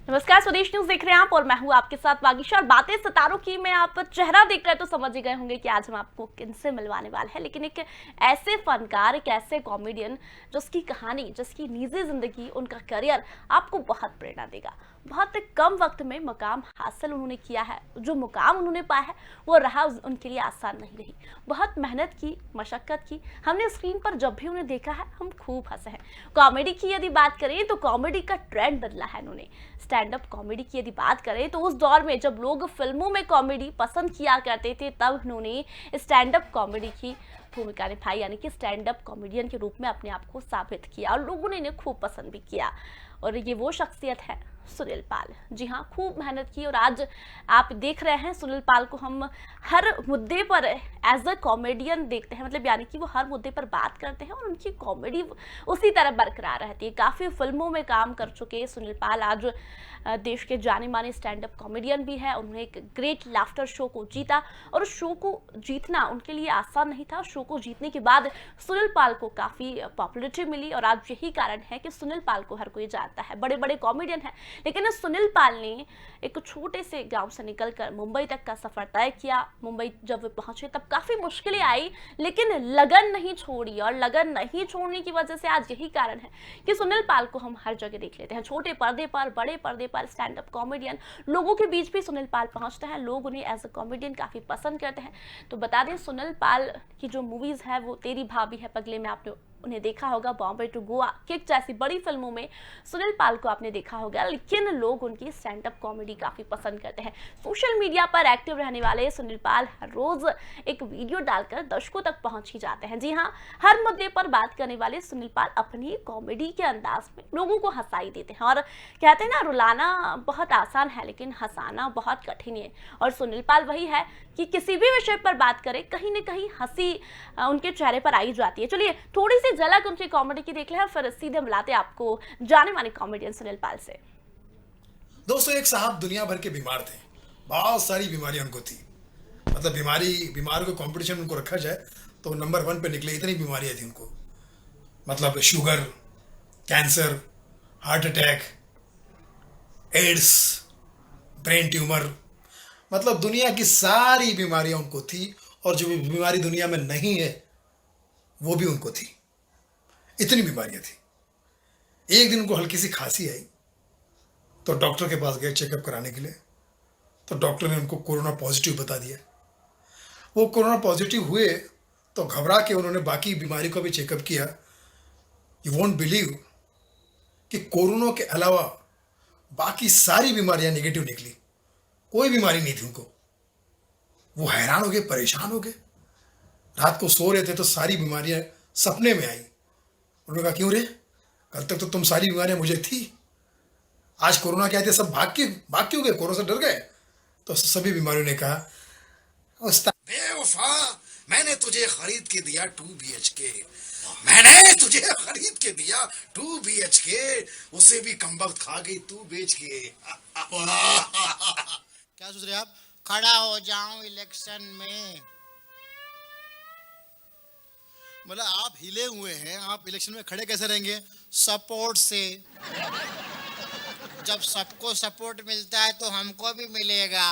नमस्कार, स्वदेश न्यूज देख रहे हैं आप और मैं हूं आपके साथ वागीशा। और बातें सितारों की में आप चेहरा देखकर तो समझ ही गए होंगे कि आज हम आपको किनसे मिलवाने वाले हैं। लेकिन एक ऐसे फनकार, एक ऐसे कॉमेडियन जिसकी कहानी, जिसकी निजी जिंदगी, उनका करियर आपको बहुत प्रेरणा देगा। बहुत कम वक्त में मुकाम हासिल उन्होंने किया है। जो मुकाम उन्होंने पाया है वो रहा उनके लिए आसान नहीं रही। बहुत मेहनत की, मशक्कत की। हमने स्क्रीन पर जब भी उन्हें देखा है हम खूब हंसे हैं। कॉमेडी की यदि बात करें तो कॉमेडी का ट्रेंड बदला है इन्होंने। स्टैंड अप कॉमेडी की यदि बात करें तो उस दौर में जब लोग फिल्मों में कॉमेडी पसंद किया करते थे तब इन्होंने स्टैंड अप कॉमेडी की भूमिका निभाई, यानी कि स्टैंड अप कॉमेडियन के रूप में अपने आप को साबित किया और लोगों ने इन्हें खूब पसंद भी किया। और ये वो शख्सियत है सुनील पाल। जी हाँ, खूब मेहनत की और आज आप देख रहे हैं सुनील पाल को हम हर मुद्दे पर एज अ कॉमेडियन देखते हैं। मतलब यानी कि वो हर मुद्दे पर बात करते हैं और उनकी कॉमेडी उसी तरह बरकरार रहती है। काफ़ी फिल्मों में काम कर चुके सुनील पाल आज देश के जाने माने स्टैंड अप कॉमेडियन भी है। उन्होंने एक ग्रेट लाफ्टर शो को जीता और उस शो को जीतना उनके लिए आसान नहीं था। शो को जीतने के बाद सुनील पाल को काफ़ी पॉपुलरिटी मिली और आज यही कारण है कि सुनील पाल को हर कोई जानता है। बड़े बड़े कॉमेडियन हैं, लेकिन सुनील पाल ने एक छोटे से गांव से निकलकर मुंबई तक का सफर तय किया। मुंबई जब वे पहुंचे तब काफ़ी मुश्किलें आई, लेकिन लगन नहीं छोड़ी। और लगन नहीं छोड़ने की वजह से आज यही कारण है कि सुनील पाल को हम हर जगह देख लेते हैं। छोटे पर्दे पर, बड़े पर्दे पर, स्टैंड अप कॉमेडियन, लोगों के बीच भी सुनील पाल पहुंचते हैं। लोग उन्हें एज अ कॉमेडियन काफ़ी पसंद करते हैं। तो बता दें, सुनील पाल की जो मूवीज़ है वो तेरी भाभी है पगले में आपने उन्हें देखा होगा। बॉम्बे टू गोवा, किक जैसी बड़ी फिल्मों में सुनील पाल को आपने देखा होगा। लेकिन लोग उनकी स्टैंड अप कॉमेडी काफ़ी पसंद करते हैं। सोशल मीडिया पर एक्टिव रहने वाले सुनील पाल हर रोज़ एक वीडियो डालकर दर्शकों तक पहुंच ही जाते हैं। जी हाँ, हर मुद्दे पर बात करने वाले सुनील पाल अपनी कॉमेडी के अंदाज में लोगों को हंसाई देते हैं। और कहते हैं ना, रुलाना बहुत आसान है लेकिन हंसाना बहुत कठिन है। और सुनील पाल वही है कि किसी भी विषय पर बात करें, कहीं ना कहीं हंसी उनके चेहरे पर आई जाती है। चलिए थोड़ी सी झलक उनकी कॉमेडी की देख ले, फिर सीधे मिलाते आपको जाने माने कॉमेडियन सुनील पाल से। दोस्तों, एक साहब दुनिया भर के बीमार थे। बहुत सारी बीमारियां उनको थी। मतलब बीमार को कंपटीशन उनको रखा जाए तो नंबर 1 पे निकले, इतनी बीमारियां थी उनको। मतलब sugar, cancer, heart attack, AIDS, brain tumour, मतलब दुनिया की सारी बीमारियां उनको थी। और जो बीमारी दुनिया में नहीं है वो भी उनको थी। इतनी बीमारियां थी। एक दिन उनको हल्की सी खांसी आई तो डॉक्टर के पास गए चेकअप कराने के लिए। तो डॉक्टर ने उनको कोरोना पॉजिटिव बता दिया। वो कोरोना पॉजिटिव हुए तो घबरा के उन्होंने बाकी बीमारी को भी चेकअप किया। यू वोंट बिलीव कि कोरोना के अलावा बाकी सारी बीमारियां नेगेटिव निकली। कोई बीमारी नहीं थी उनको। वो हैरान हो गए, परेशान हो गए। रात को सो रहे थे तो सारी बीमारियां सपने में आई। उन्होंने कहा, क्यों रे, कल तक तो तुम सारी बीमारियां मुझे थी, आज कोरोना क्या थे, सब भाग क्यों गए, कोरोना से डर गए? तो सभी बीमारियों ने कहा, बेवफा, मैंने तुझे खरीद के दिया 2 BHK, मैंने तुझे खरीद के दिया 2 BHK, उसे भी कमबख्त खा गई तू बेच के। क्या सोच रहे आप? खड़ा हो जाऊं इलेक्शन में? मतलब आप हिले हुए हैं, आप इलेक्शन में खड़े कैसे रहेंगे? सपोर्ट से। जब सबको सपोर्ट मिलता है तो हमको भी मिलेगा।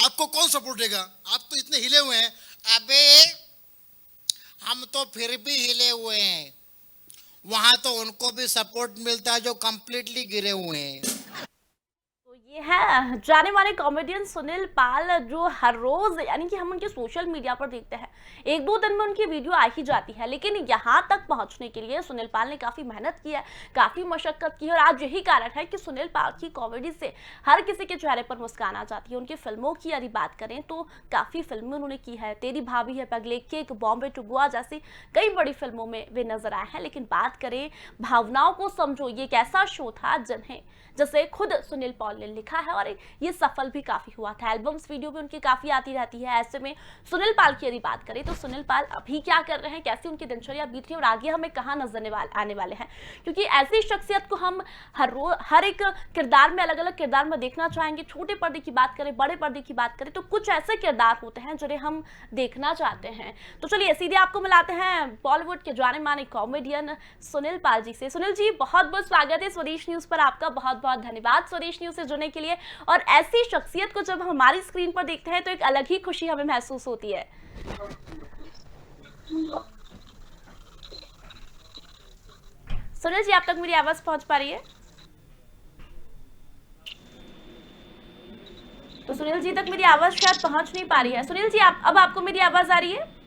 आपको कौन सपोर्ट देगा? आप तो इतने हिले हुए हैं। अबे हम तो फिर भी हिले हुए हैं। वहां तो उनको भी सपोर्ट मिलता है जो कंप्लीटली गिरे हुए हैं। तो ये है जाने माने कॉमेडियन सुनील पाल, जो हर रोज यानी कि हम उनके सोशल मीडिया पर देखते हैं। 1-2 दिन में उनकी वीडियो आ ही जाती है। लेकिन यहाँ तक पहुँचने के लिए सुनील पाल ने काफ़ी मेहनत की है, काफ़ी मशक्कत की है। और आज यही कारण है कि सुनील पाल की कॉमेडी से हर किसी के चेहरे पर मुस्कान आ जाती है। उनकी फिल्मों की यदि बात करें तो काफ़ी फिल्में उन्होंने की है। तेरी भाभी है पगले, किक, बॉम्बे टू गोवा जैसी कई बड़ी फिल्मों में वे नजर आए हैं। लेकिन बात करें भावनाओं को समझो, ये एक ऐसा शो था जिसे खुद सुनील पाल ने लिखा लिखा है और ये सफल भी काफी हुआ था। एल्बम्स वीडियो भी उनकी काफी आती रहती है। ऐसे में सुनील पाल की यदि बात करें तो सुनील पाल अभी क्या कर रहे हैं, कैसी उनकी दिनचर्या बीत रही है और आगे हमें कहाँ नजर आने वाले हैं, क्योंकि ऐसी शख्सियत को हम हर एक किरदार में, अलग अलग किरदार में देखना चाहेंगे। छोटे पर्दे की बात करें, बड़े पर्दे की बात करें तो कुछ ऐसे किरदार होते हैं जिन्हें हम देखना चाहते हैं। तो चलिए सीधे आपको मिलाते हैं बॉलीवुड के जाने माने कॉमेडियन सुनील पाल जी से। सुनील जी, बहुत बहुत स्वागत है स्वदेश न्यूज पर, आपका बहुत बहुत धन्यवाद स्वदेश न्यूज से जुड़ने के लिए। और ऐसी शख्सियत को जब हमारी स्क्रीन पर देखते हैं तो एक अलग ही खुशी हमें महसूस होती है। सुनील जी, आप तक मेरी आवाज पहुंच पा रही है? तो सुनील जी तक मेरी आवाज शायद पहुंच नहीं पा रही है। सुनील जी, अब आपको मेरी आवाज आ रही है?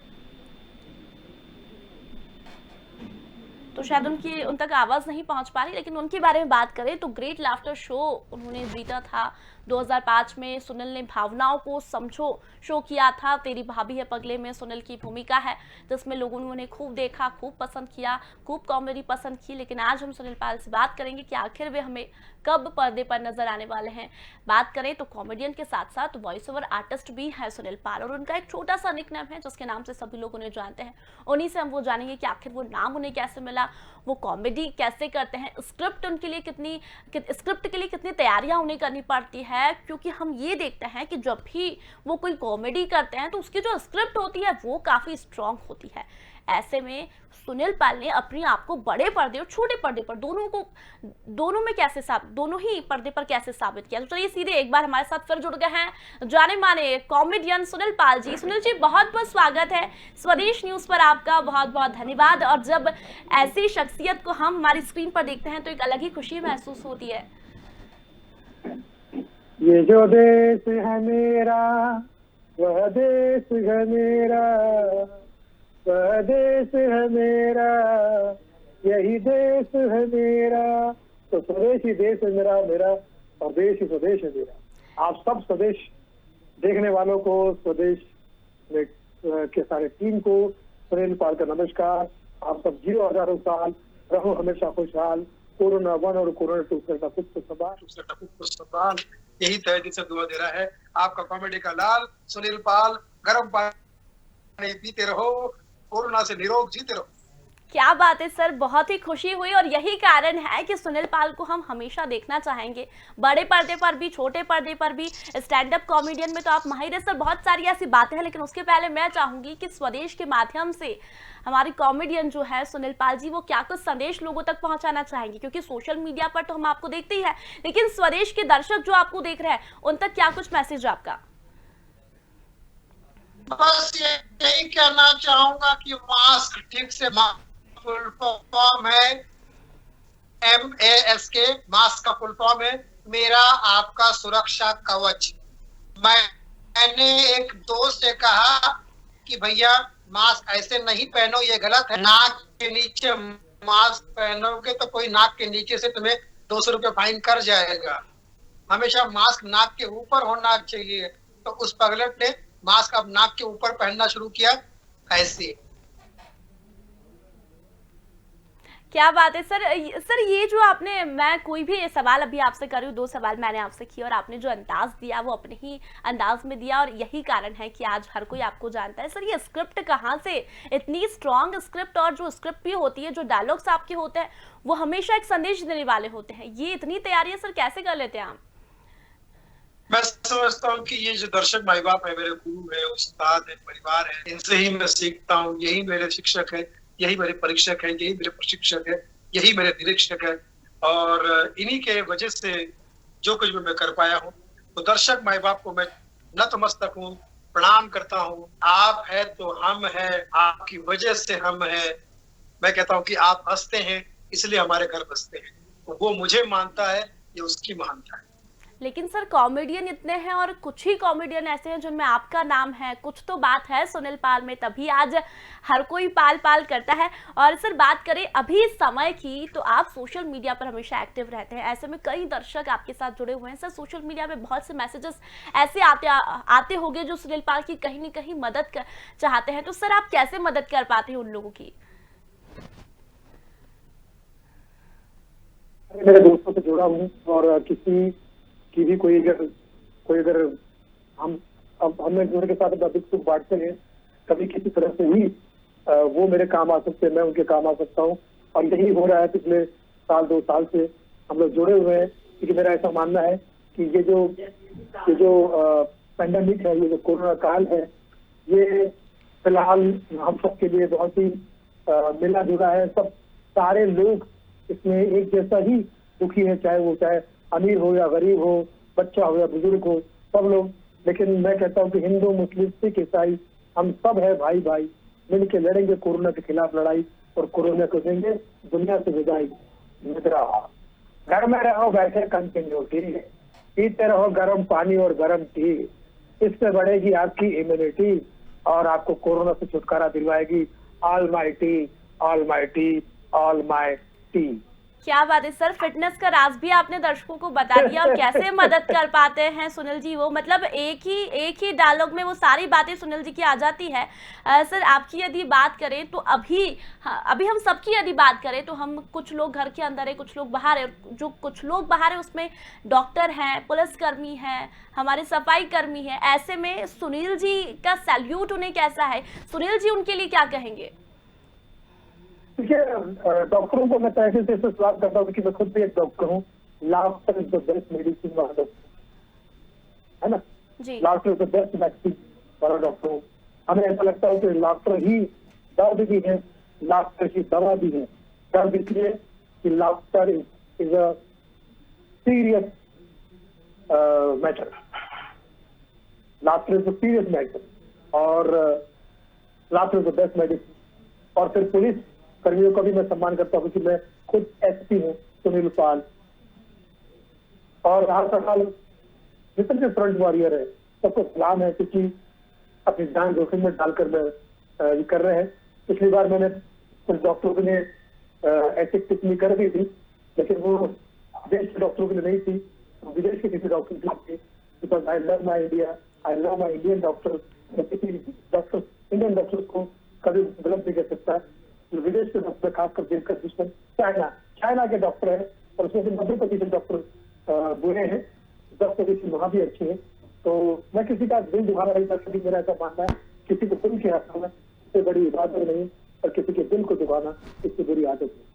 तो शायद उन तक आवाज नहीं पहुंच पा रही। लेकिन उनके बारे में बात करें तो ग्रेट लाफ्टर शो उन्होंने जीता था 2005 में। सुनील ने भावनाओं को समझो शो किया था। तेरी भाभी है पगले में सुनील की भूमिका है, जिसमें लोगों ने उन्हें खूब देखा, खूब पसंद किया, खूब कॉमेडी पसंद की। लेकिन आज हम सुनील पाल से बात करेंगे कि आखिर वे हमें कब पर्दे पर नजर आने वाले हैं। बात करें तो कॉमेडियन के साथ साथ वॉइस ओवर आर्टिस्ट भी है सुनील पाल, और उनका एक छोटा सा निकनेम है जिसके नाम से सभी लोग उन्हें जानते हैं। उन्हीं से हम वो जानेंगे कि आखिर वो नाम उन्हें कैसे मिला, वो कॉमेडी कैसे करते हैं, स्क्रिप्ट के लिए कितनी तैयारियां उन्हें करनी पड़ती है, क्योंकि हम ये देखते हैं कि जब भी वो कोई कॉमेडी करते हैं तो उसकी जो स्क्रिप्ट होती है वो काफी स्ट्रांग होती है। ऐसे में सुनील पाल ने अपने आप को बड़े पर्दे और छोटे पर्दे पर दोनों ही पर्दे पर कैसे साबित किया। तो चलिए सीधे एक बार हमारे साथ फिर जुड़ गए हैं जाने माने कॉमेडियन सुनील पाल जी। सुनील जी, बहुत बहुत स्वागत है स्वदेश न्यूज पर, आपका बहुत बहुत धन्यवाद। और जब ऐसी शख्सियत को हम हमारी स्क्रीन पर देखते हैं तो एक अलग ही खुशी महसूस होती है। ये जो देश है मेरा, वह देश है मेरा, वह देश है मेरा, यही देश है मेरा। तो स्वदेश ही देश है मेरा, मेरा स्वदेश ही स्वदेश है मेरा। आप सब स्वदेश देखने वालों को, स्वदेश में के सारे टीम को सुनील पाल का नमस्कार। आप सब जियो हजारों साल, रहो हमेशा खुशहाल। कोरोना 1 और कोरोना 2 से पुष्ट सवाल, यही तय से दुआ दे रहा है आपका कॉमेडी का लाल सुनील पाल। गर्म पानी पीते रहो, कोरोना से निरोग जीते रहो। क्या बात है सर, बहुत ही खुशी हुई। और यही कारण है कि सुनील पाल को हम हमेशा देखना चाहेंगे, बड़े पर्दे पर भी, छोटे पर्दे पर भी। स्टैंड अप कॉमेडियन में तो आप माहिर है सर, बहुत सारी ऐसी बातें हैं। लेकिन उसके पहले मैं चाहूंगी कि स्वदेश के माध्यम से हमारी कॉमेडियन जो है सुनील पाल जी, वो क्या कुछ संदेश लोगों तक पहुंचाना चाहेंगे, क्योंकि सोशल मीडिया पर तो हम आपको देखते ही है, लेकिन स्वदेश के दर्शक जो आपको देख रहे हैं उन तक क्या कुछ मैसेज आपका? बस यही कहना चाहूंगा कि मास्क ठीक से, फुल फॉर्म है MASK, मास्क का फुल फॉर्म है मेरा आपका सुरक्षा कवच। मैंने एक दोस्त से कहा कि भैया मास्क ऐसे नहीं पहनो, ये गलत है। नाक के नीचे मास्क पहनोगे तो कोई नाक के नीचे से तुम्हें 200 रुपये फाइन कर जाएगा। हमेशा मास्क नाक के ऊपर होना चाहिए। तो उस पगलट ने मास्क अब नाक के ऊपर पहनना शुरू किया। ऐसे क्या बात है सर। सर ये जो आपने, मैं कोई भी सवाल अभी आपसे कर रही हूँ, 2 सवाल मैंने आपसे किए और आपने जो अंदाज दिया वो अपने ही अंदाज में दिया, और यही कारण है कि आज हर कोई आपको जानता है। सर ये स्क्रिप्ट कहाँ से, इतनी स्ट्रॉन्ग स्क्रिप्ट, और जो स्क्रिप्ट भी होती है, जो डायलॉग्स आपके होते हैं वो हमेशा एक संदेश देने वाले होते हैं, ये इतनी तैयारियां सर कैसे कर लेते हैं आप? मैं समझता हूँ कि ये जो दर्शक माई बाप है, मेरे गुरु है, उस्ताद है, परिवार है, इनसे ही मैं सीखता हूँ। यही मेरे शिक्षक है, यही मेरे परीक्षक है, यही मेरे प्रशिक्षक है, यही मेरे निरीक्षक है। और इन्हीं के वजह से जो कुछ भी मैं कर पाया हूँ, तो दर्शक माई बाप को मैं नतमस्तक हूँ, प्रणाम करता हूँ। आप है तो हम है, आपकी वजह से हम है। मैं कहता हूँ कि आप हंसते हैं इसलिए हमारे घर बसते हैं। तो वो मुझे मानता है, ये उसकी महानता है। लेकिन सर कॉमेडियन इतने हैं और कुछ ही कॉमेडियन ऐसे हैं जिनमें आपका नाम है, कुछ तो बात है सुनील पाल में, तभी आज हर कोई पाल पाल करता है। और सर बात करें अभी समय की, तो आप सोशल मीडिया पर हमेशा एक्टिव रहते हैं, ऐसे में कई दर्शक आपके साथ जुड़े हुए हैं। सर सोशल मीडिया में बहुत से मैसेजेस ऐसे आते होंगे जो सुनील पाल की कहीं ना कहीं मदद चाहते हैं, तो सर आप कैसे मदद कर पाते हैं उन लोगों की? मेरे दोस्तों से जुड़ा हूँ और किसी की भी कोई अगर हम अब हम एक दूसरे के साथ अपना दुख सुख बांटते हैं, कभी किसी तरह से ही वो मेरे काम आ सकते हैं, मैं उनके काम आ सकता हूँ। और यही हो रहा है पिछले साल 2 साल से हम लोग जुड़े हुए हैं, क्योंकि मेरा ऐसा मानना है कि ये जो पेंडेमिक है, ये जो कोरोना काल है, ये फिलहाल हम सबके लिए बहुत ही मिला जुला है। सब सारे लोग इसमें एक जैसा ही दुखी है, चाहे अमीर हो या गरीब हो, बच्चा हो या बुजुर्ग हो, सब लोग। लेकिन मैं कहता हूँ कि हिंदू, मुस्लिम, सिख, ईसाई, हम सब है भाई भाई, मिल के लड़ेंगे कोरोना के खिलाफ लड़ाई और कोरोना को देंगे दुनिया से विदाई। घर में रहो बैठे कंटिन्यूटी, पीते रहो गर्म पानी और गर्म टी, इससे बढ़ेगी आपकी इम्यूनिटी और आपको कोरोना से छुटकारा दिलवाएगी ऑलमाइटी ऑलमाइटी ऑलमाइटी। क्या बात है सर, फिटनेस का राज भी आपने दर्शकों को बता दिया और कैसे मदद कर पाते हैं सुनील जी। वो मतलब एक ही डायलॉग में वो सारी बातें सुनील जी की आ जाती है। सर आपकी यदि बात करें तो अभी हम सबकी यदि बात करें तो हम कुछ लोग घर के अंदर है, कुछ लोग बाहर है। जो कुछ लोग बाहर है उसमें डॉक्टर हैं, पुलिसकर्मी हैं, हमारे सफाई कर्मी हैं। ऐसे में सुनील जी का सैल्यूट उन्हें कैसा है, सुनील जी उनके लिए क्या कहेंगे? देखिए, डॉक्टरों को मैं तहसील से सवाल करता हूँ क्योंकि मैं खुद भी एक डॉक्टर हूँ। Laughter is the best medicine वाला डॉक्टर, है ना जी। Laughter is the best vaccine वाला डॉक्टर हूँ। हमें ऐसा लगता है कि लाफ्टर ही दर्द भी है, लाफ्टर ही दवा भी है। दर्द इसलिए कि laughter is a serious matter, laughter is a serious matter और laughter is the best medicine. और फिर पुलिस कर्मियों का भी मैं सम्मान करता हूँ क्योंकि मैं खुद एसपी हूँ, सुनील पाल, और हर साल जितने भी फ्रंट वॉरियर है सबको सलाम है क्योंकि अपनी जान जोखिम में डालकर ये कर रहे हैं। पिछली बार मैंने कुछ डॉक्टरों के लिए ऐसी टिप्पणी कर दी थी, लेकिन वो देश के डॉक्टरों के लिए नहीं थी, तो विदेश के किसी डॉक्टर के लिए थी। Because I love my India, I love my Indian doctor. किसी डॉक्टर इंडियन डॉक्टर्स को कभी गलत नहीं कह सकता है। विदेश के डॉक्टर खासकर देखकर दुश्मन चाइना के डॉक्टर है और उसमें से 90% डॉक्टर बुरे हैं, 10% वहां भी अच्छे हैं। तो मैं किसी का दिल दुखाना नहीं चाहता, मेरा ऐसा मानना है किसी को दिल के हंसाना इससे बड़ी इबादत नहीं और किसी के दिल को दुखाना इससे बुरी आदत नहीं।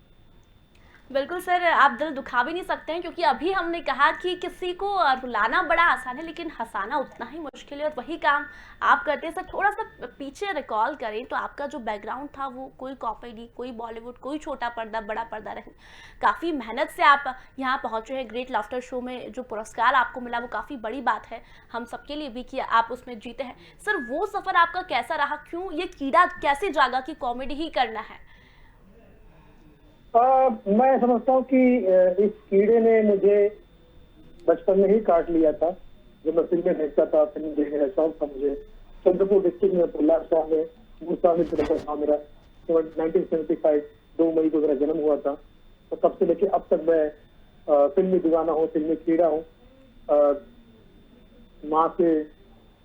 बिल्कुल सर, आप दिल दुखा भी नहीं सकते हैं क्योंकि अभी हमने कहा कि किसी को रुलाना बड़ा आसान है लेकिन हंसाना उतना ही मुश्किल है और वही काम आप करते हैं। सर थोड़ा सा पीछे रिकॉल करें तो आपका जो बैकग्राउंड था वो कोई कॉमेडी, कोई बॉलीवुड, कोई छोटा पर्दा, बड़ा पर्दा नहीं, काफ़ी मेहनत से आप यहाँ पहुँचे हैं। ग्रेट लाफ्टर शो में जो पुरस्कार आपको मिला वो काफ़ी बड़ी बात है हम सबके लिए भी कि आप उसमें जीते हैं। सर वो सफ़र आपका कैसा रहा, क्यों ये कीड़ा कैसे जागा कि कॉमेडी ही करना है? मैं समझता हूँ कि इस कीड़े ने मुझे बचपन में ही काट लिया था। जब मैं फिल्में देखता था, फिल्म देखने का शौक था मुझे। चंद्रपुर डिस्ट्रिक्ट में पुल्ला शाह में मुसाफिर था मेरा। 1975 2 मई को मेरा जन्म हुआ था। तो तब से लेके अब तक मैं फिल्मी दीवाना हूँ, फिल्मी कीड़ा हूँ। माँ से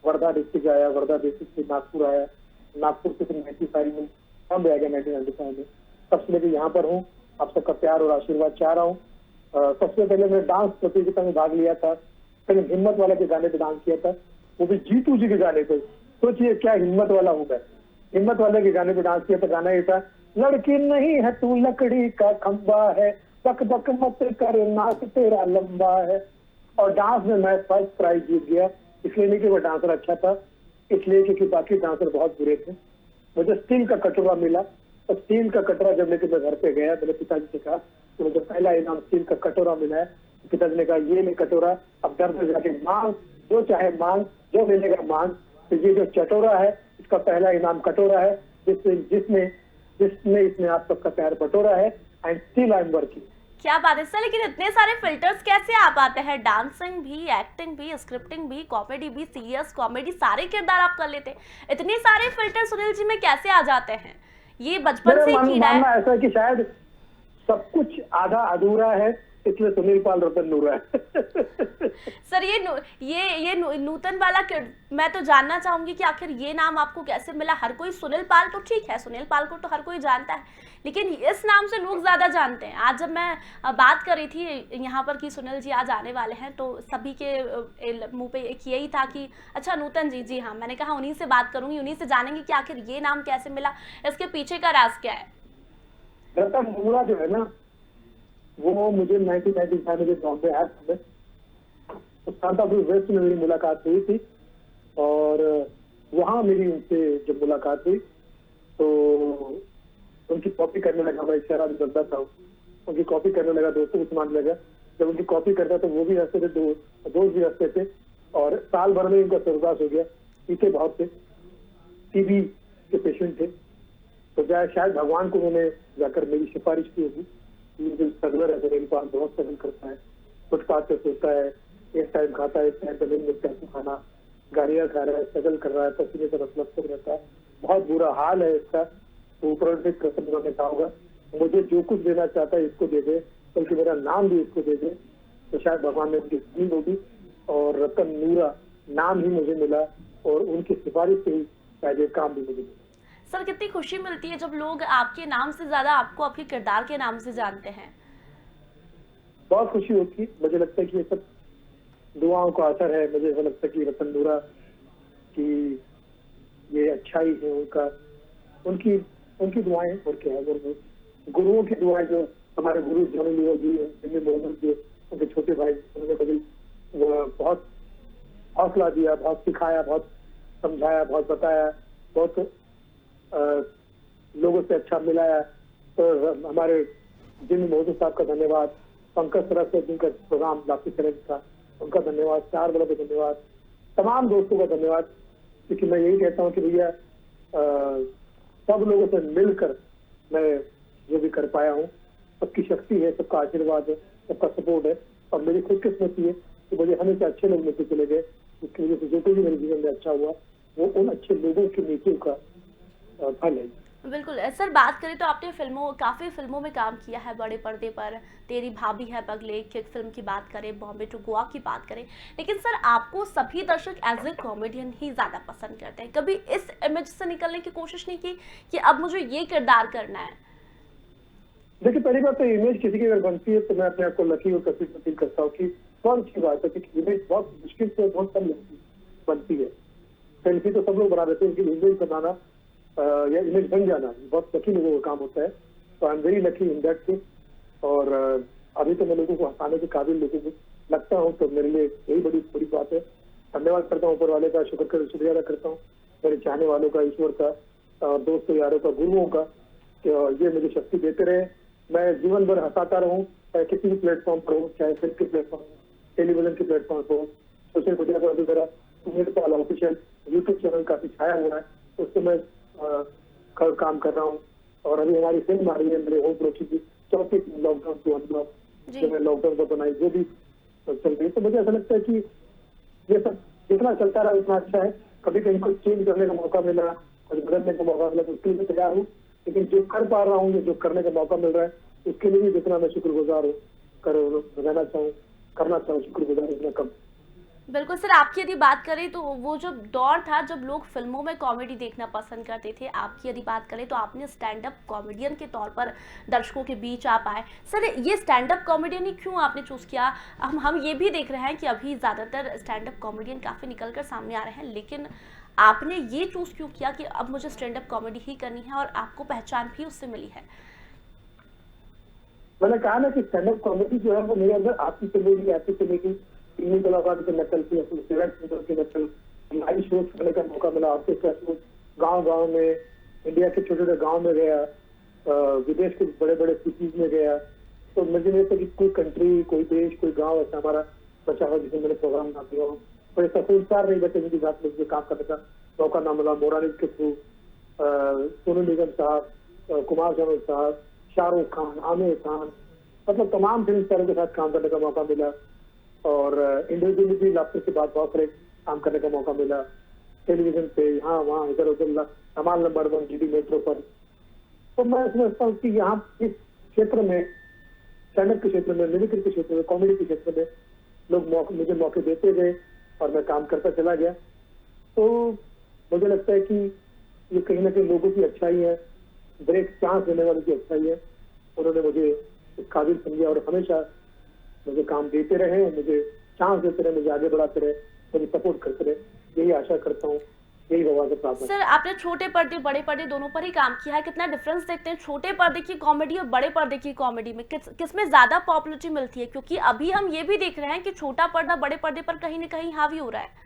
वर्धा डिस्ट्रिक्ट आया, वर्धा डिस्ट्रिक्ट से नागपुर आया, नागपुर से फिर 95 में हम आ गया 1995 में। तब से लेके यहाँ पर हूँ। आप सबका प्यार और आशीर्वाद चाह रहा हूँ। सबसे पहले मैं डांस प्रतियोगिता में भाग लिया था। पहले हिम्मत वाला के गाने पे डांस किया था, वो भी जीतू जी के गाने पे। सोचिए क्या हिम्मत वाला हूँ मैं। हिम्मत वाले के गाने पे डांस किया था। गाना ये था, लड़की नहीं है तू लकड़ी का खंबा है, बक बक मत कर नाक तेरा लंबा है। और डांस में मैं फर्स्ट प्राइज जीत गया। इसलिए नहीं कि वो डांसर अच्छा था, इसलिए क्योंकि बाकी डांसर बहुत बुरे थे। मुझे स्टील का कटोरा मिला। तो स्टील का कटोरा जब लेकर मैं घर पे गया, मेरे पिताजी से कहा कि मुझे पहला इनाम स्टील का कटोरा मिला है। पिताजी ने कहा ये ले कटोरा, अब घर पे जाके मांग, जो चाहे मांग, जो मिलेगा मांग। तो ये जो चटोरा है इसका पहला इनाम कटोरा है जिसने इसमें आप सबका प्यार बटोरा है। And still I am working. क्या बात है सर, लेकिन इतने सारे फिल्टर्स कैसे आ पाते हैं? डांसिंग भी, एक्टिंग भी, स्क्रिप्टिंग भी, कॉमेडी भी, सीरियस कॉमेडी, सारे किरदार आप कर लेते हैं। इतने सारे फिल्टर सुनील जी में कैसे आ जाते हैं? ये बचपन से ही कीड़ा है। ऐसा है कि शायद सब कुछ आधा अधूरा है इसलिए सुनील पाल रतन नूरा है। सर नूतन वाला मैं तो जानना चाहूंगी कि आखिर ये नाम आपको कैसे मिला। हर कोई सुनील पाल तो ठीक है, सुनील पाल को तो हर कोई जानता है, लेकिन इस नाम से लोग ज्यादा जानते हैं। आज जब मैं बात कर रही थी यहाँ पर कि सुनील जी आज आने वाले हैं, तो सभी के मुंह पे एक यही था कि अच्छा नूतन जी, जी हाँ। मैंने कहा उन्हीं से बात करूंगी, उन्हीं से जानेंगे कि आखिर ये नाम कैसे मिला, इसके पीछे का राज क्या है। रतन नूरा जो है ना, वो मुझे 1995 में बॉम्बे आया था, तो सांताक्रूज वेस्ट में मेरी मुलाकात हुई थी, और वहाँ मेरी उनसे जब मुलाकात हुई तो उनकी कॉपी करने लगा। मैं शराब करता था, उनकी कॉपी करने लगा, दोस्तों को सुनाने लगा। जब उनकी कॉपी करता तो वो भी हंसते थे, दोस्त भी हंसते थे, और साल भर में उनका स्वर्गवास हो गया। पीते बहुत थे, टीबी के पेशेंट थे, तो शायद भगवान को उन्होंने जाकर मेरी सिफारिश की होगी। जो सगलर है, सुनील पाल बहुत सगल करता है, फुटपाथ पे सोता है, एक टाइम खाता है, एक टाइम पे नहीं मिलता है खाना, गाड़ियाँ खा रहा है, स्ट्रगल कर रहा है, पसीने से मतलब रहता है, बहुत बुरा हाल है इसका। तो ऊपर से कृष्ण ने कहा होगा मुझे जो कुछ देना चाहता है इसको दे दे, बल्कि मेरा नाम भी इसको दे दे, तो शायद भगवान ने उनकी सुनी होगी, और रतन नूरा नाम ही मुझे मिला, और उनकी सिफारिश से ही शायद ये काम भी मुझे मिला। सर कितनी खुशी मिलती है जब लोग आपके नाम से ज्यादा आपको आपके किरदार के नाम से जानते हैं। बहुत खुशी होती है, मुझे लगता है कि ये सब दुआओं का असर है। मुझे ऐसा लगता है कि रतन नूरा की ये अच्छाई है उनका, उनकी दुआएं, और क्या है, गुरुओं की दुआएं, जो हमारे गुरु जॉनी लीवर जी हैं, मोहम्मद जी, उनके छोटे भाई, उन्होंने कभी बहुत हौसला दिया, बहुत सिखाया, बहुत समझाया, बहुत बताया, बहुत लोगों से अच्छा मिलाया। तो हमारे जिन मोहम्मद साहब का धन्यवाद, पंकज सरस्वती जिनका प्रोग्राम लाफी चैलेंज था उनका धन्यवाद, स्टार वालों का धन्यवाद, तमाम दोस्तों का धन्यवाद। क्योंकि मैं यही कहता हूँ कि भैया सब लोगों से मिलकर मैं जो भी कर पाया हूँ, सबकी शक्ति है, सबका आशीर्वाद है, सबका सपोर्ट है, और मेरी खुशकिस्मती है कि मुझे हमेशा अच्छे लोग मिलते चले गए। उसकी वजह से जो कुछ भी मेरे जीवन में अच्छा हुआ वो उन अच्छे लोगों की नीतियों का फल है। बिल्कुल सर, बात करें तो आपने काफी फिल्मों में काम किया है बड़े पर्दे पर। तेरी भाभी है पगले की फिल्म की बात करें, बॉम्बे टू गोवा की बात करें, लेकिन सर आपको सभी दर्शक एज ए कॉमेडियन ही ज्यादा पसंद करते हैं। कभी इस इमेज से निकलने की कोशिश नहीं की कि अब मुझे ये किरदार करना है? देखिए, पहली बात तो इमेज किसी की अगर बनती है तो मैं अपने आप को लकी और कसीर फील करता हूँ कि बहुत अच्छी बात है कि इमेज बहुत मुश्किल से बहुत कम बनती है। सेल्फी तो सब लोग बना देते हैं, लेकिन इमेज बनाना या इमेज बन जाना बहुत लकी लोगों का काम होता है। तो I am very lucky in that thing. और अभी तो मैं लोगों को हंसाने के काबिल लोगों को लगता हूँ, तो मेरे लिए यही बड़ी बात है। धन्यवाद करता हूँ ऊपर वाले का, शुक्रिया अदा करता हूँ मेरे चाहने वालों का, ईश्वर का, दोस्तों यारों का, गुरुओं का, कि ये मुझे शक्ति देते रहे। मैं जीवन भर हंसाता रहूँ, चाहे किसी भी प्लेटफॉर्म पर हो, चाहे फिल्म के प्लेटफॉर्म, टेलीविजन के प्लेटफॉर्म पर हो, सोशल मीडिया पर भी मेरा सुनील पाल ऑफिशियल यूट्यूब चैनल काफी छाया हुआ है, उससे मैं काम कर रहा हूँ। और अभी हमारी फिल्म आ रही है मेरे होम प्रोडक्शन की, चौथी लॉकडाउन टू अनब्लॉक, जो मैं लॉकडाउन पर बनाई, जो भी चल रही है। तो मुझे ऐसा लगता है कि ये सब जितना चलता रहा उतना अच्छा है। कभी कहीं कुछ चेंज करने का मौका मिला, कुछ बदलने का मौका मिला, तो उसके लिए तैयार हूँ। लेकिन जो कर पा रहा हूँ, जो करने का मौका मिल रहा है, उसके लिए भी जितना मैं शुक्रगुजार हूँ, रहना चाहूँ, करना चाहूँ, शुक्रगुजार इतना कम। बिल्कुल सर, आपकी यदि बात करें तो वो जो दौर था जब लोग फिल्मों में कॉमेडी देखना पसंद करते थे, आपकी यदि बात करें तो आपने स्टैंड अप कॉमेडियन के तौर पर दर्शकों के बीच आप आए। सर ये स्टैंड अप कॉमेडियन ही क्यों आपने चूज किया? हम ये भी देख रहे हैं कि अभी ज़्यादातर स्टैंड अप कॉमेडियन काफ़ी निकल कर सामने आ रहे हैं, लेकिन आपने ये चूज क्यों किया कि अब मुझे स्टैंड अप कॉमेडी ही करनी है, और आपको पहचान भी उससे मिली है? मैंने कहा ना कि स्टैंड अप कॉमेडी जो है वो मेरे अंदर आपकी चलेगी, ऐसी चलेगी, इन्हीं कलाकार की नकल की, की नकल, लाइव शोज करने का मौका मिला, आपके गांव में, इंडिया के छोटे छोटे गांव में गया, विदेश के बड़े बड़े सिटीज में गया। तो मुझे नहीं था कि कोई कंट्री, कोई देश, कोई गांव ऐसा हमारा बचा हुआ जिसमें मैंने प्रोग्राम ना किया हो। बड़े सफलदार नहीं बचे जिनकी साथ मुझे काम करने का मौका ना मिला। मोरानी के थ्रू सोनू निगम साहब, कुमार सानू साहब, शाहरुख खान, आमिर खान, मतलब तमाम फिल्म स्टारों के साथ काम करने का मौका मिला। और इंडिविजुअली भी लाफ्टर के बाद बहुत सारे काम करने का मौका मिला, टेलीविजन पे, यहाँ वहाँ इधर उधर, धमाल नंबर 1 GD मेट्रो पर। तो मैं समझता हूँ कि यहाँ इस क्षेत्र में स्टैंड अप के क्षेत्र में, मिमिक्री के क्षेत्र में, कॉमेडी के क्षेत्र में लोग मुझे मौके देते गए और मैं काम करता चला गया। तो मुझे लगता है कि ये कहीं ना कहीं लोगों की अच्छाई है, ब्रेक चांस देने वालों की अच्छाई है। उन्होंने मुझे इस काबिल समझा और हमेशा मुझे काम देते रहे, मुझे चांस देते रहे, मुझे आगे बढ़ाते रहे, मुझे सपोर्ट करते रहे। यही आशा करता हूँ, यही भगवान से प्रार्थना। सर, आपने छोटे पर्दे बड़े पर्दे दोनों पर ही काम किया है, कितना डिफरेंस देखते हैं छोटे पर्दे की कॉमेडी और बड़े पर्दे की कॉमेडी में? किसमें ज्यादा पॉपुलैरिटी मिलती है? क्योंकि अभी हम ये भी देख रहे हैं कि छोटा पर्दा बड़े पर्दे पर कहीं ना कहीं हावी हो रहा है।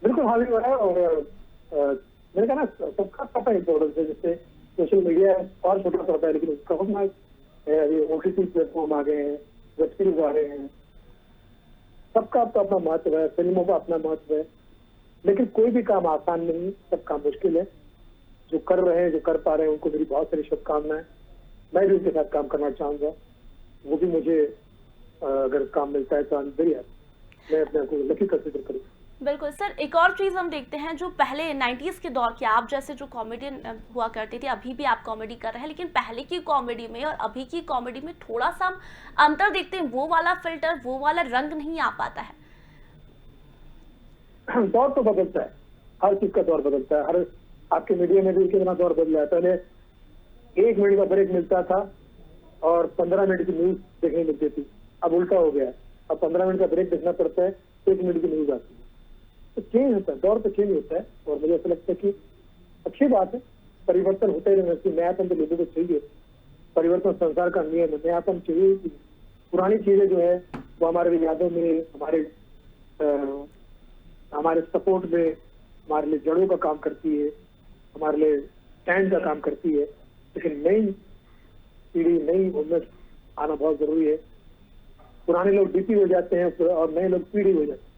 बिल्कुल हावी हो रहा है। और मैंने कहा ना, सबका पता इम्पोर्टेंस है। जैसे सोशल मीडिया और छोटा पड़ता है, लेकिन उसका अपना OTT प्लेटफॉर्म आ गए हैं, वेब सीरीज आ रहे हैं, सबका अपना महत्व है, फिल्मों का अपना महत्व है। लेकिन कोई भी काम आसान नहीं, सब काम मुश्किल है। जो कर रहे हैं, जो कर पा रहे हैं, उनको मेरी बहुत सारी शुभकामनाएं। मैं भी उनके साथ काम करना चाहूंगा। वो भी मुझे अगर काम मिलता है तो मैं अपने आप को लकी कंसिडर करूँ। बिल्कुल सर, एक और चीज़ हम देखते हैं, जो पहले 90s के दौर के आप जैसे जो कॉमेडियन हुआ करते थे, अभी भी आप कॉमेडी कर रहे हैं, लेकिन पहले की कॉमेडी में और अभी की कॉमेडी में थोड़ा सा हम अंतर देखते हैं। वो वाला फिल्टर, वो वाला रंग नहीं आ पाता है। दौर तो बदलता है, हर चीज का दौर बदलता है। हर आपके मीडिया में भी कितना दौर बदला है। पहले 1 मिनट का ब्रेक मिलता था और 15 मिनट की न्यूज देखने मिलती थी। अब उल्टा हो गया है, अब 15 मिनट का ब्रेक देखना पड़ता है, 1 मिनट की न्यूज आती है। तो चेंज होता है, दौर तो चेंज होता है। और मुझे ऐसा लगता है कि अच्छी बात है, परिवर्तन होता ही रहना चाहिए। नयापन तो लोगों को चाहिए, परिवर्तन संसार का नियम है। नयापन चाहिए कि पुरानी चीजें जो है वो हमारे यादों में, हमारे सपोर्ट में, हमारे लिए जड़ों का काम करती है, हमारे लिए स्टैंड का काम करती है। लेकिन नई पीढ़ी, नई उम्र आना बहुत जरूरी है। पुराने लोग डीपी हो जाते हैं और नए लोग पीढ़ी हो जाते हैं।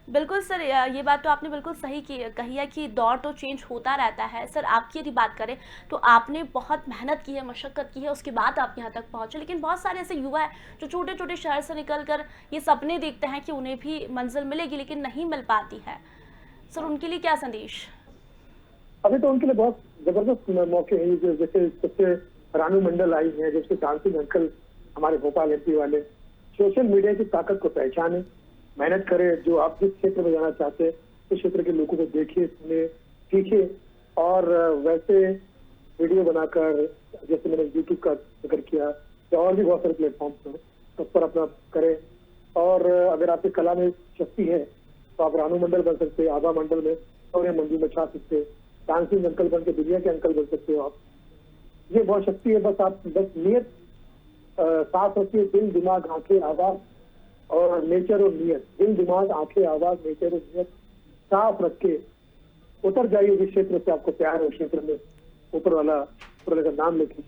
बिल्कुल सर, ये बात तो आपने बिल्कुल सही कही है कि दौर तो चेंज होता रहता है। सर, आपकी यदि बात करें तो आपने बहुत मेहनत की है, मशक्क़त की है, उसके बाद आप यहाँ तक पहुँचे। लेकिन बहुत सारे ऐसे युवा हैं जो छोटे छोटे शहर से निकल कर ये सपने देखते हैं कि उन्हें भी मंजिल मिलेगी, लेकिन नहीं मिल पाती है। सर, उनके लिए क्या संदेश? अभी तो उनके लिए बहुत जबरदस्त मौके हैं। जैसे सबसे रानू मंडल आई है, जैसे डांसिंग अंकल हमारे भोपाल MP वाले। सोशल मीडिया की ताकत को पहचाने, मेहनत करे। जो आप जिस क्षेत्र में जाना चाहते हैं उस क्षेत्र के लोगों को देखिए, सुने, सीखे और वैसे वीडियो बनाकर, जैसे मैंने YouTube का जिक्र किया, या और भी बहुत सारे प्लेटफॉर्म्स हैं, उस पर अपना करें। और अगर आपकी कला में शक्ति है तो आप रानू मंडल बन सकते हैं, आभा मंडल में और मंडी में छा सकते हैं, डांसिंग अंकल बन के दुनिया के अंकल बन सकते हो आप। ये बहुत शक्ति है। बस नियत साफ रखिए, दिल, दिमाग, आंखें, आवाज और नेचर और नियत। दिल, दिमाग, आंखें, आवाज, नेचर और नियत साफ रख के उतर जाइए। जिस क्षेत्र से आपको प्यार है उस क्षेत्र में ऊपर वाला का नाम लिखिए।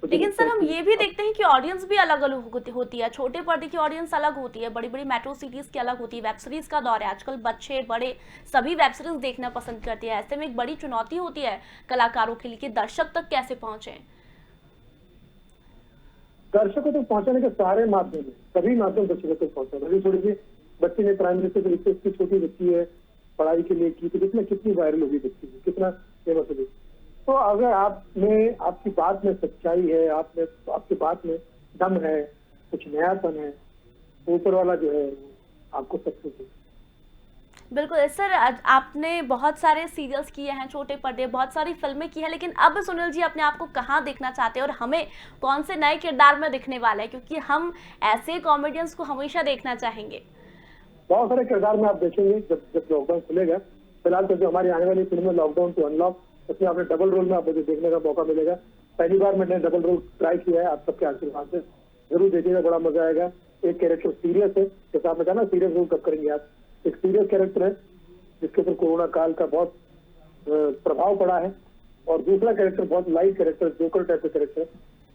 लेकिन सर, हम ये भी देखते हैं कि ऑडियंस भी अलग अलग होती है। छोटे पर्दे की ऑडियंस अलग होती है, बड़ी बड़ी मेट्रो सिटीज की अलग होती है। वेब सीरीज का दौर है आजकल, बच्चे बड़े सभी वेब सीरीज देखना पसंद करते हैं। ऐसे में एक बड़ी चुनौती होती है कलाकारों के लिए कि दर्शक तक कैसे पहुंचे। दर्शकों तक पहुंचाने के सारे माध्यम है, सभी माध्यम दर्शकों तक पहुंचाना। अभी थोड़ी सी बच्चे ने प्राइमरी से इसकी छोटी बच्ची है, पढ़ाई के लिए की, तो कितनी वायरल होगी बच्ची, कितना फेमस होगी। तो अगर आप में, आपकी बात में सच्चाई है, आपकी बात में दम है, कुछ नयापन है, ऊपर वाला जो है आपको सक्सेस है। बिल्कुल सर, आपने बहुत सारे सीरियल्स किए हैं छोटे पर्दे, बहुत सारी फिल्में की हैं, लेकिन अब सुनील जी अपने आप को कहाँ देखना चाहते हैं और हमें कौन से नए किरदार में दिखने वाले हैं? क्योंकि हम ऐसे कॉमेडियंस को हमेशा देखना चाहेंगे। बहुत सारे किरदार में आप देखेंगे जब लॉकडाउन खुलेगा। फिलहाल तो जो हमारी आने वाली फिल्म है लॉकडाउन टू अनलॉक, उसमें आपने डबल रोल में आप मुझे देखने का मौका मिलेगा। पहली बार मैंने डबल रोल ट्राई किया है, आप सबके आशीर्वाद से जरूर देखिएगा, बड़ा मजा आएगा। एक कैरेक्टर सीरियस है, जैसे आपने कहा ना सीरियस रोल कब करेंगे आप, एक सीरियस कैरेक्टर है जिसके ऊपर कोरोना काल का बहुत प्रभाव पड़ा है, और दूसरा कैरेक्टर बहुत लाइट कैरेक्टर, जोकर टाइप का कैरेक्टर है।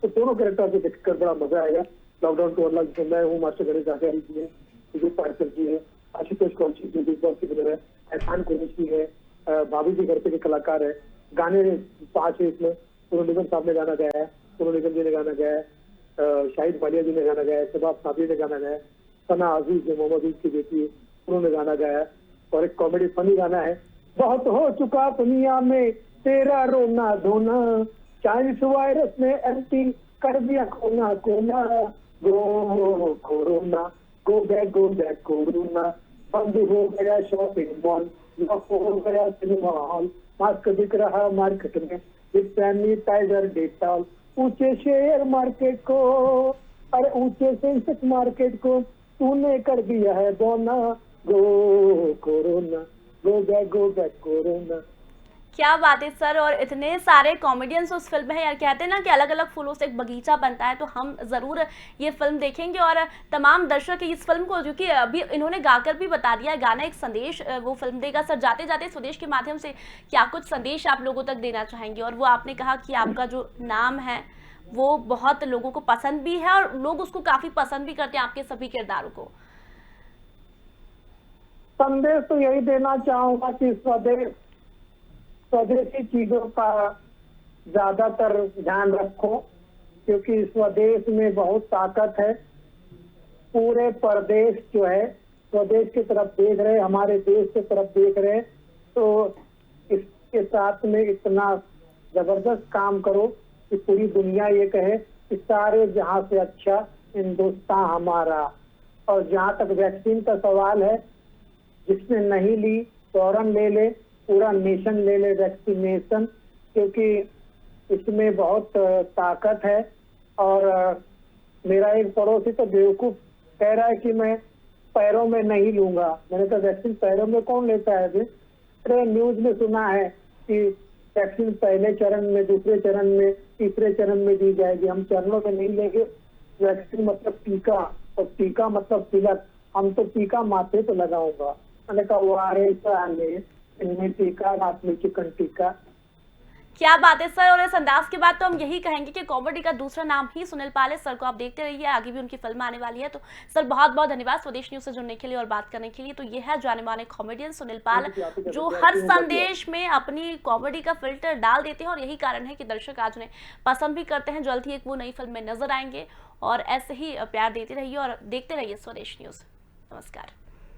तो दोनों कैरेक्टर को देखकर बड़ा मजा आएगा। लॉकडाउन टू अनलॉक जिसमें मैं हूँ, मास्टर गणेश आचार्य जी है, सुजीत पाठक जी है, आशुतोष कौशिक जी बिग बॉस की विनर है, एहसान कुरैशी है, भाभी जी घर पे के कलाकार है। गाने 5 है इसमें, सोनू निगम साहब ने गाना गाया है, सोनू निगम जी ने गाना गाया है, शाहिद मालिया जी ने गाना गाया है, शबाब साबरी ने गाना गाया है, सना आजीज जो मोहम्मद अजीज की बेटी है उन्होंने गाना गाया है। और एक कॉमेडी फनी गाना है, बहुत हो चुका दुनिया में तेरा रोना धोना, चाइनीस वायरस ने एंटी कर दिया कोना कोना, गो कोरोना, गो बैक कोरोना, बंद हो गया शॉपिंग मॉल, लॉक हो गया सिनेमा हॉल, मास्क दिख रहा मार्केट में, विद सैनिटाइजर डेटॉल, ऊंचे शेयर मार्केट को, अरे ऊंचे सेंसेक्स मार्केट को तूने कर दिया है दोना, गो कोरोना, गो बैक कोरोना। क्या बात है सर, और इतने सारे कॉमेडियंस उस फिल्म में है यार। कहते हैं ना कि अलग अलग फूलों से एक बगीचा बनता है, तो हम ज़रूर ये फिल्म देखेंगे और तमाम दर्शक इस फिल्म को, जो कि अभी इन्होंने गाकर भी बता दिया है, गाना एक संदेश वो फिल्म देगा। सर जाते जाते स्वदेश के माध्यम से क्या कुछ संदेश आप लोगों तक देना चाहेंगे? और वो आपने कहा कि आपका जो नाम है वो बहुत लोगों को पसंद भी है और लोग उसको काफ़ी पसंद भी करते हैं, आपके सभी किरदारों को। संदेश तो यही देना चाहूंगा कि स्वदेशी चीजों का ज्यादातर ध्यान रखो, क्योंकि स्वदेश में बहुत ताकत है। पूरे प्रदेश जो है स्वदेश की तरफ देख रहे, हमारे देश की तरफ देख रहे, तो इसके साथ में इतना जबरदस्त काम करो कि पूरी दुनिया ये कहे कि सारे जहां से अच्छा हिंदुस्तान हमारा। और जहां तक वैक्सीन का सवाल है, जिसने नहीं ली फौरन ले ले, पूरा नेशन ले ले वैक्सीनेशन, क्योंकि इसमें बहुत ताकत है। और मेरा एक पड़ोसी तो बेवकूफ कह रहा है कि मैं पैरों में नहीं लूंगा। मैंने कहा वैक्सीन पैरों में कौन लेता है अभी? अरे न्यूज में सुना है कि वैक्सीन पहले चरण में, दूसरे चरण में, तीसरे चरण में दी जाएगी, हम चरणों में नहीं लेंगे। वैक्सीन मतलब टीका, और टीका मतलब तिलक, हम तो टीका माथे पे लगाऊंगा। मैंने कहा वो इनमें टीका, रात में चिकन टीका। क्या बात है सर, और इस अंदाज के बाद तो हम यही कहेंगे कि कॉमेडी का दूसरा नाम ही सुनील पाल है। सर को आप देखते रहिए, आगे भी उनकी फिल्म आने वाली है। तो सर बहुत बहुत धन्यवाद स्वदेश न्यूज से जुड़ने के लिए और बात करने के लिए। तो ये है जाने माने कॉमेडियन सुनील पाल, जो हर संदेश में अपनी कॉमेडी का फिल्टर डाल देते हैं और यही कारण है कि दर्शक आज उन्हें पसंद भी करते हैं। जल्द ही एक वो नई फिल्म में नजर आएंगे और ऐसे ही प्यार देते रहिए और देखते रहिए स्वदेश न्यूज। नमस्कार।